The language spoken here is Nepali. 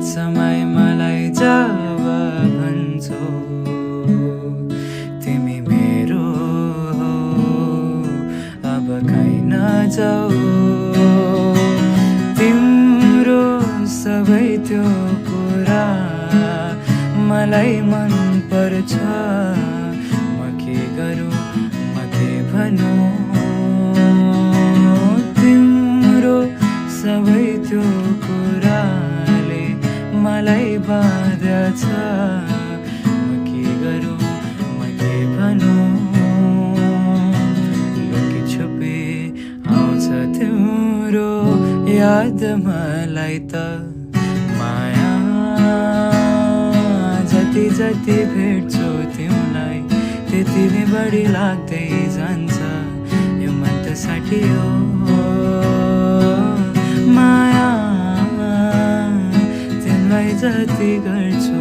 समय मलाई जब भन्छौ तिमी मेरो हो अब कहीँ नजाऊ, तिम्रो सबै त्यो कुरा मलाई मन पर्छ। म के गरौँ म के भनौँ, तिम्रो सबै त्यो कुराले मलाई बाँध्छ। म के गरौँ म के भनौँ, लुकी छुपी आउँछ तिम्रो याद मलाई त। माया जति जति भेट्छु तिमीलाई त्यति नै बढी लाग्दै जान्छ। यो मन त साटियो माया, तिमीलाई जति गर्छु